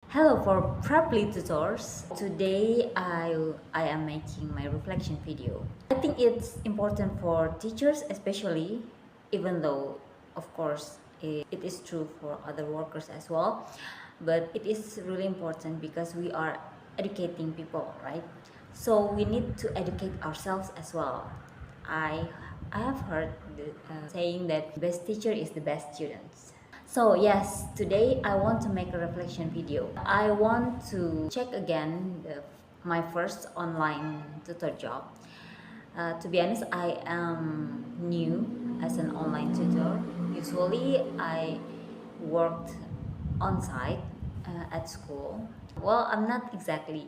Hello for Preply Tutors. Today I am making my reflection video. I think it's important for teachers especially, even though of course it is true for other workers as well, but it is really important because we are educating people, right? So we need to educate ourselves as well. I I have heard saying that best teacher is the best students. So yes, today I want to make a reflection video. I want to check again my first online tutor job. To be honest, I am new as an online tutor. Usually I worked on site at school. Well, I'm not exactly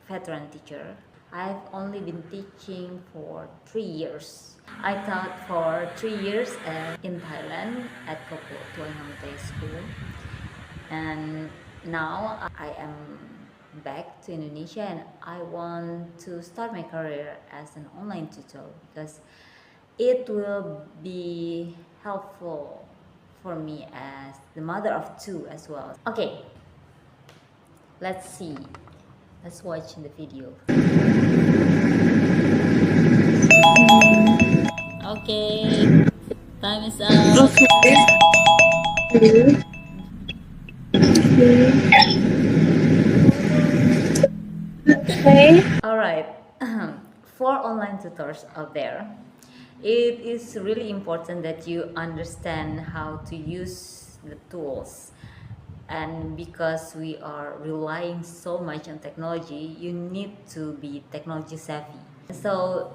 veteran teacher. I've only been teaching for 3 years. I taught for 3 years in Thailand at Kopo Tuangamte School, and now I am back to Indonesia and I want to start my career as an online tutor because it will be helpful for me as the mother of two as well. Okay, let's see. Let's watch the video. Okay, time is up. Okay. Okay. Alright, for online tutors out there, it is really important that you understand how to use the tools. And because we are relying so much on technology, you need to be technology savvy. So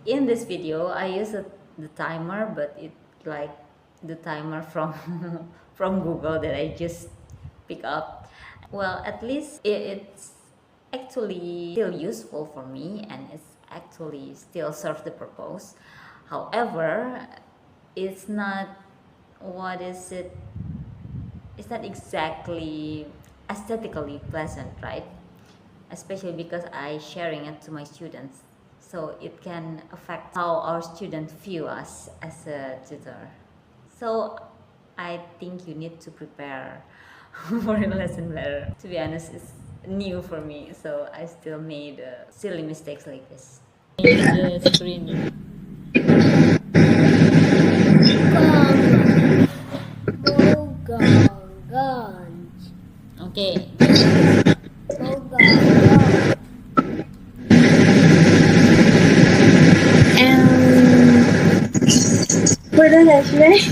in this video, I use the timer, but it's like the timer from from Google that I just pick up. Well, at least it's actually still useful for me and it's actually still serves the purpose. However, it's not what is it it's not exactly aesthetically pleasant, right? Especially because I sharing it to my students, so it can affect how our students view us as a tutor. So I think you need to prepare for your lesson better. To be honest, it's new for me, so I still made silly mistakes like this. Change the screen. Okay. For the flashlight.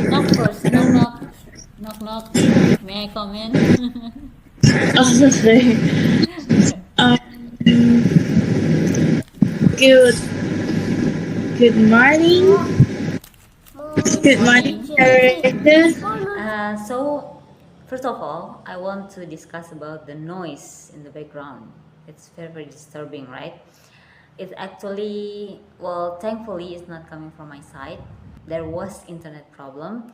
Knock first. Knock knock. Knock knock. May I come in? Okay. Um, good. Good morning. Good morning, director. So, first of all, I want to discuss about the noise in the background. It's very, very disturbing, right? It's actually, well, thankfully, it's not coming from my side. There was internet problem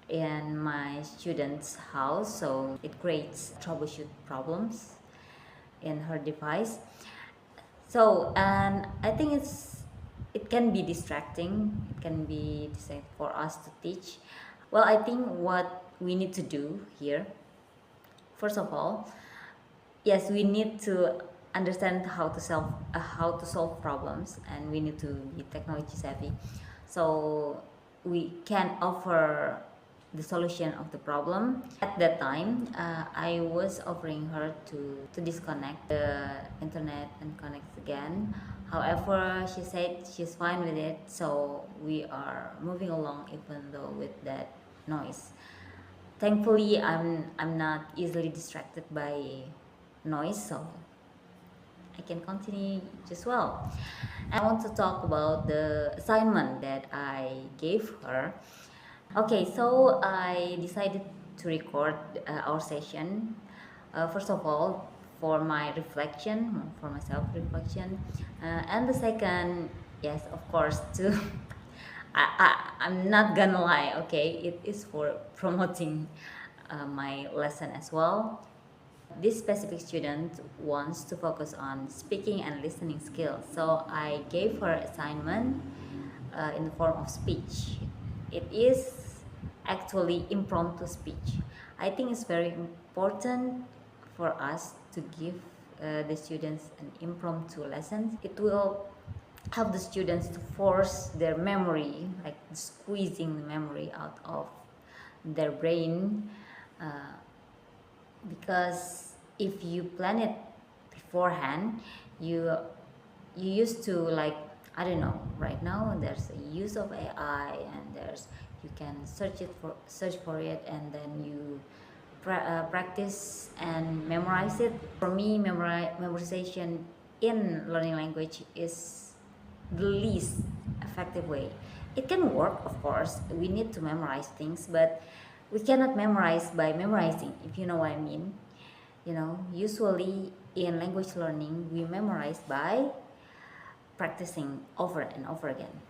in my student's house, so it creates troubleshoot problems in her device. So, and I think it can be distracting. It can be distracting for us to teach. Well, I think what we need to do here, first of all, yes, we need to understand how to solve problems, and we need to be technology savvy, so we can offer the solution of the problem. At that time, I was offering her to disconnect the internet and connect again. However, she said she's fine with it, so we are moving along even though with that noise. Thankfully, I'm not easily distracted by noise, so I can continue just well. I want to talk about the assignment that I gave her. Okay, so I decided to record our session. First of all, for my reflection, for myself reflection, and the second, yes, of course, to I'm not gonna lie, okay, it is for promoting my lesson as well. This specific student wants to focus on speaking and listening skills, so I gave her assignment in the form of speech. It is actually impromptu speech. I think it's very important for us to give the students an impromptu lessons. It will help the students to force their memory, like squeezing the memory out of their brain, because if you plan it beforehand, you used to, like, I don't know, right now there's a use of AI, and there's, you can search for it, and then you practice and memorize it. For me, memorization in learning language is the least effective way. It can work, of course, we need to memorize things, but we cannot memorize by memorizing, if you know what I mean. You know, usually in language learning we memorize by practicing over and over again.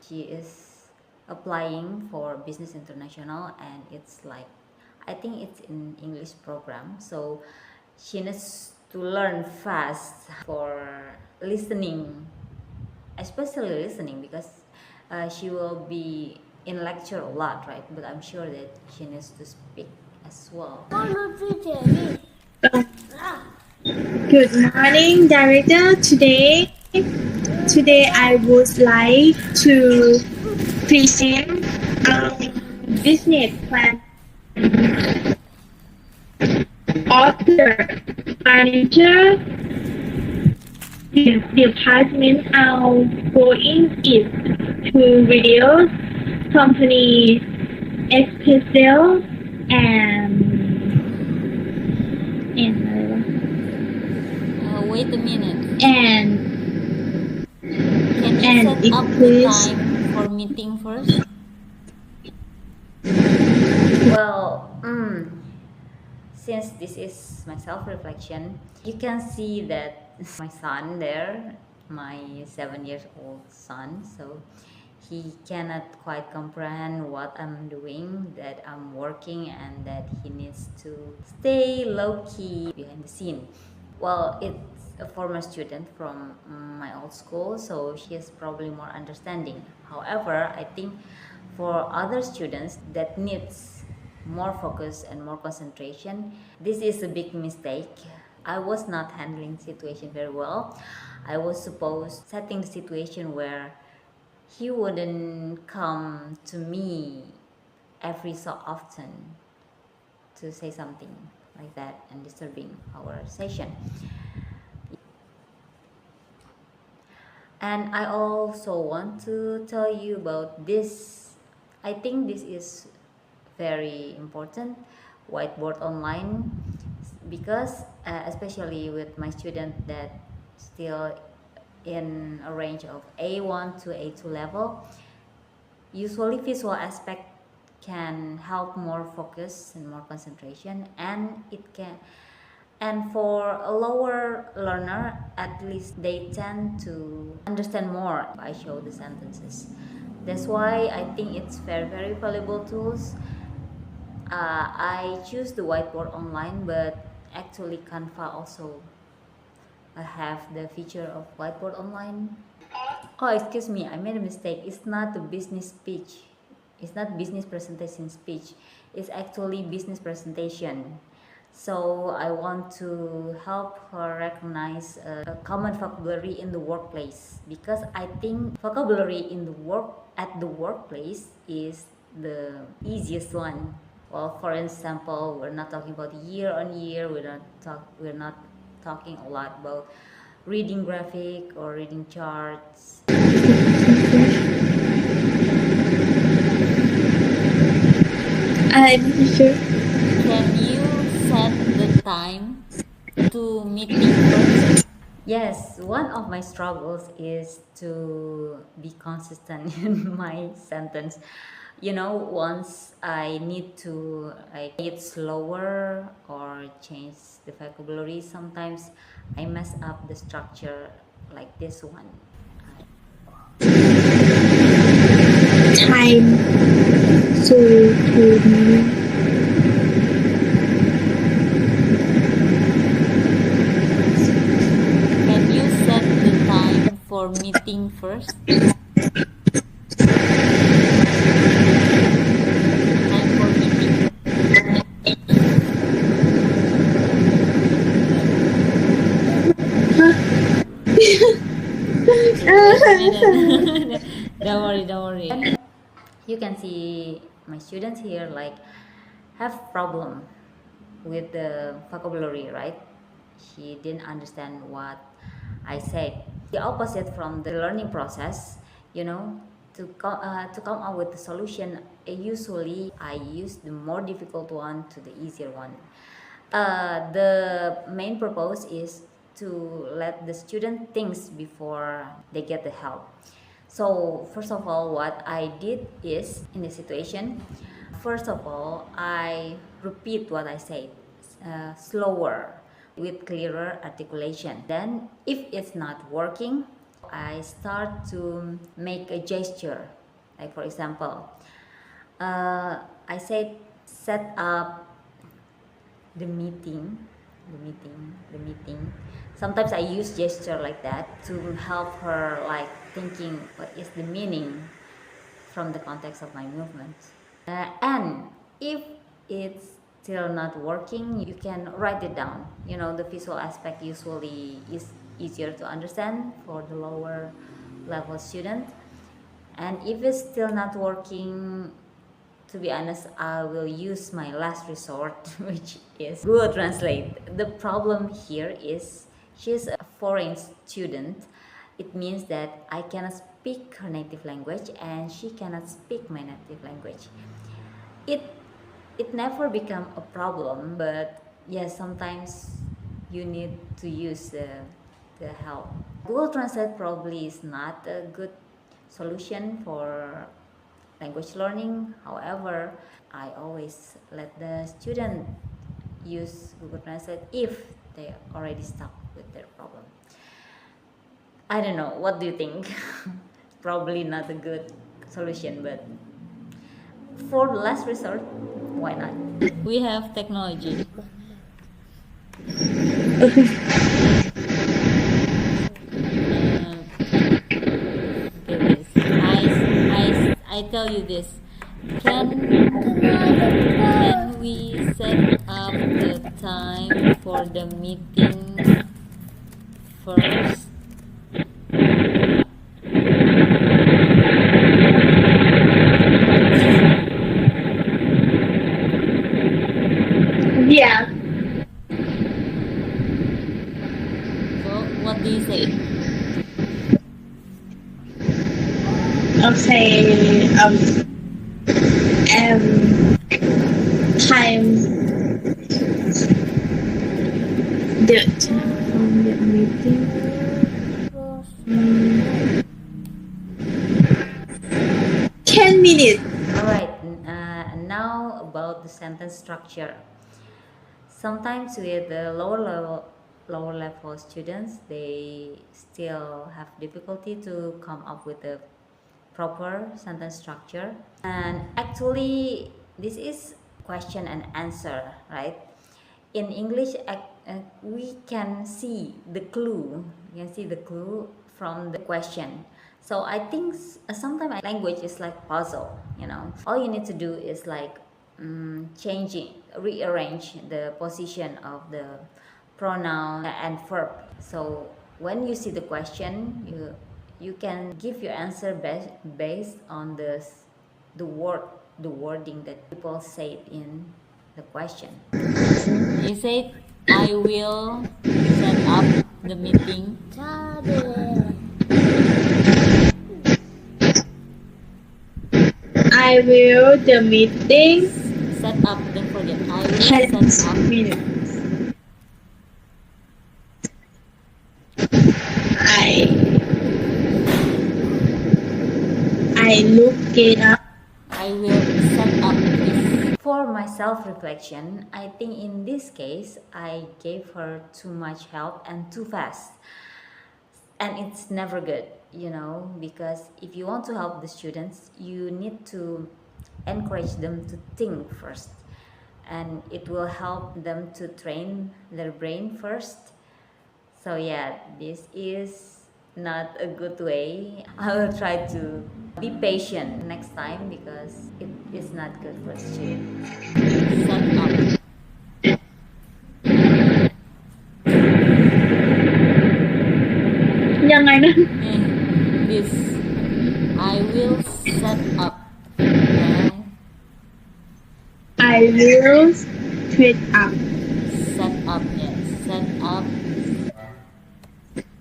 She is applying for Business International, and it's like, I think it's in English program, so she needs to learn fast for listening, especially listening, because she will be in lecture a lot, right? But I'm sure that she needs to speak as well. Good morning, director. Today I would like to present business plan author manager department going is to reduce company expenses Wait a minute. and Can you and set up the increase- time for meeting first? Well, since this is my self-reflection, you can see that my son there, my 7-year-old son, so he cannot quite comprehend what I'm doing, that I'm working, and that he needs to stay low-key behind the scene. Well, it's a former student from my old school, so she is probably more understanding. However, I think for other students that needs more focus and more concentration, this is a big mistake. I was not handling the situation very well. I was supposed setting the situation where he wouldn't come to me every so often to say something like that and disturbing our session. And I also want to tell you about this. I think this is very important, whiteboard online, because especially with my student that still in a range of A1 to A2 level, usually visual aspect can help more focus and more concentration, and it can, and for a lower learner, at least they tend to understand more if I show the sentences. That's why I think it's very valuable tools. I choose the whiteboard online, but actually Canva also have the feature of whiteboard online. Oh, excuse me, I made a mistake. It's not a business speech. It's not business presentation speech. It's actually business presentation. So I want to help her recognize a common vocabulary in the workplace, because I think vocabulary in the workplace is the easiest one. Well, for example, we're not talking about year on year. We're not talking a lot about reading graphic or reading charts. I'm sure. Can you set the time to meeting first? Yes, one of my struggles is to be consistent in my sentence. You know, once I need to like it slower or change the vocabulary, sometimes I mess up the structure like this one. Time to Can you set the time for meeting first? Time for meeting. no. Don't worry, don't worry. And you can see my students here like have problem with the vocabulary, right? She didn't understand what I said. The opposite from the learning process, you know, to come up with the solution, usually I use the more difficult one to the easier one. The main purpose is to let the student thinks before they get the help. So first of all, what I did is in this situation, first of all, I repeat what I said slower with clearer articulation. Then if it's not working, I start to make a gesture. Like for example, I said set up the meeting. Sometimes I use gesture like that to help her like thinking what is the meaning from the context of my movement. And if it's still not working, you can write it down. You know, the visual aspect usually is easier to understand for the lower level student. And if it's still not working, to be honest, I will use my last resort, which is Google Translate. The problem here is she's a foreign student. It means that I cannot speak her native language and she cannot speak my native language. It never become a problem, but yes, sometimes you need to use the help. Google Translate probably is not a good solution for language learning. However, I always let the student use Google Translate if they already stuck with their problem. I don't know, what do you think? Probably not a good solution, but for the last resort, why not? We have technology. I tell you this. Can we set up the time for the meeting first? Yeah. So what do you say? I'll say time the from the meeting. 10 minutes. Alright, now about the sentence structure. Sometimes with the lower level students, they still have difficulty to come up with a proper sentence structure. And actually, this is question and answer, right? In English, we can see the clue. You can see the clue from the question. So I think sometimes language is like puzzle, you know. All you need to do is like rearrange the position of the pronoun and verb. So when you see the question, you can give your answer based on the wording that people say in the question. You say, I will set up the meeting. I will the meeting. Set up, don't forget. I will set up. Minutes. I look it up. I will set up this. For my self-reflection, I think in this case, I gave her too much help and too fast. And it's never good, you know, because if you want to help the students, you need to encourage them to think first. And it will help them to train their brain first. So yeah, this is not a good way. I will try to be patient next time because it is not good for students. Set up. Yangไงนะ This set up. Okay. I will set up. Set up, yes. Set up.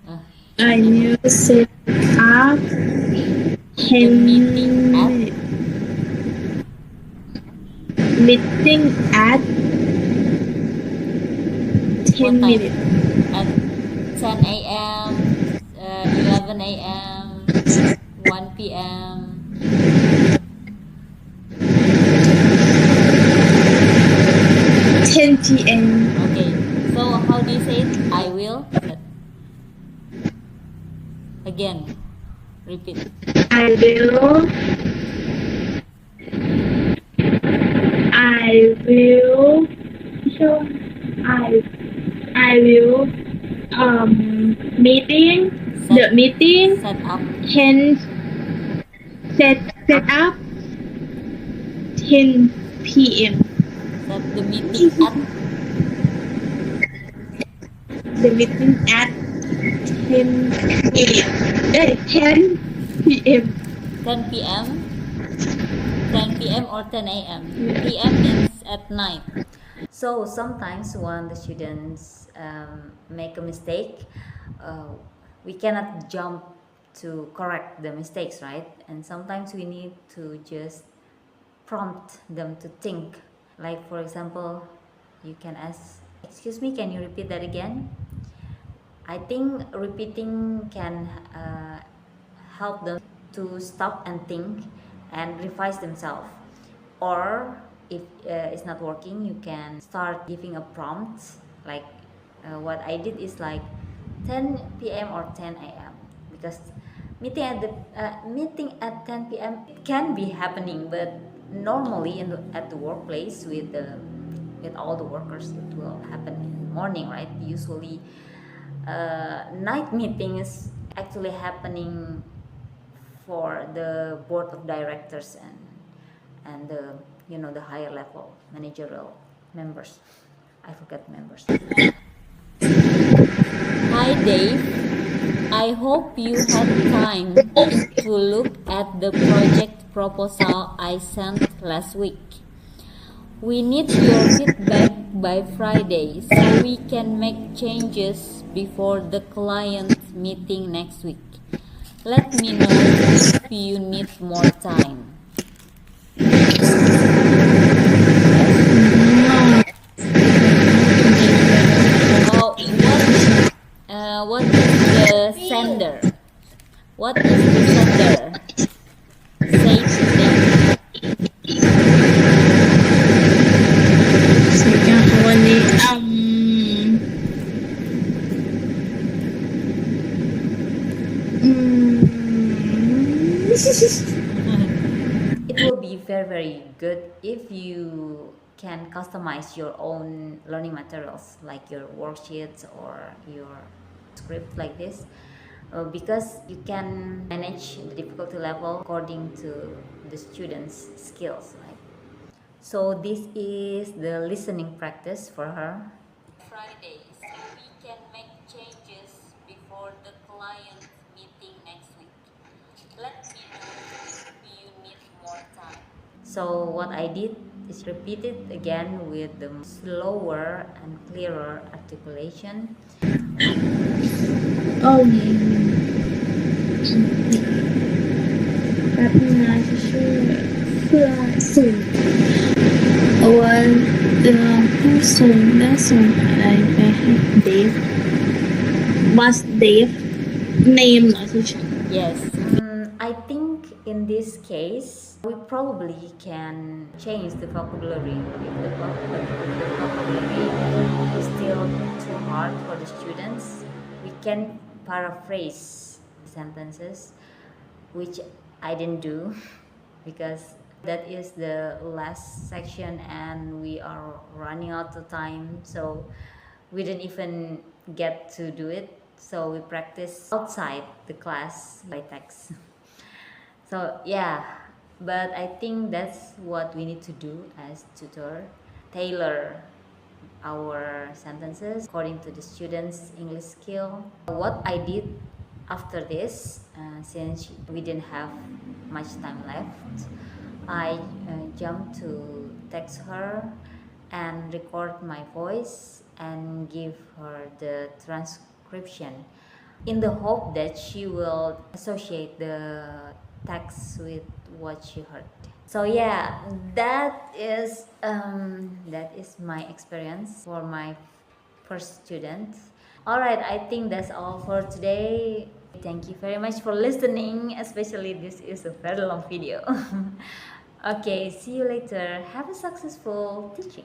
Uh, I will set up the 10 meeting at minutes. Meeting at what 10 time? minutes. At 10 a.m., 11 a.m., 1 p.m. 10 p.m. Okay, so how do you say it? I will. Again, repeat. I will. I will. So I will. Meeting. The meeting. Set up. 10. Set up 10 p.m. Set the meeting at The meeting at 10 10 p.m. 10 p.m. 10 p.m. or 10 a.m. p.m. means at night. So sometimes when the students make a mistake, we cannot jump to correct the mistakes, right? And sometimes we need to just prompt them to think. Like for example, you can ask, "Excuse me, can you repeat that again?" I think repeating can help them to stop and think and revise themselves. Or if it's not working, you can start giving a prompt. Like what I did is like 10 p.m. or 10 a.m. because meeting at 10 p.m. it can be happening, but normally at the workplace with all the workers it will happen in the morning, right? Usually night meetings actually happening for the board of directors and the the higher level managerial members. I forget members. Hi Dave, I hope you had time to look at the project proposal I sent last week. We need your feedback by Friday so we can make changes before the client meeting next week. Let me know if you need more time. What is the sender? What is the sender? Say today. It will be very, very good if you can customize your own learning materials like your worksheets or your script like this because you can manage the difficulty level according to the students' skills. Right? So this is the listening practice for her. Friday, so we can make changes before the client meeting next week. Let me know if you need more time. So what I did is repeat it again with the slower and clearer articulation. Oh,แป๊บนึงนะจะช่วยเพื่อส่งผู้ส่งได้ส่งอะไรไปให้เดฟ What's Dave name เหรอที่ฉัน Yes, I think in this case we probably can change the vocabulary if the vocabulary is still too hard for the students. We can paraphrase sentences, which I didn't do because that is the last section and we are running out of time, so we didn't even get to do it. So we practice outside the class by text. So yeah, but I think that's what we need to do as tutor, tailor our sentences according to the students' English skill. What I did After this, since we didn't have much time left, I jumped to text her and record my voice and give her the transcription in the hope that she will associate the text with what she heard. So yeah, that is my experience for my first student. All right, I think that's all for today. Thank you very much for listening, especially this is a very long video. Okay, see you later. Have a successful teaching.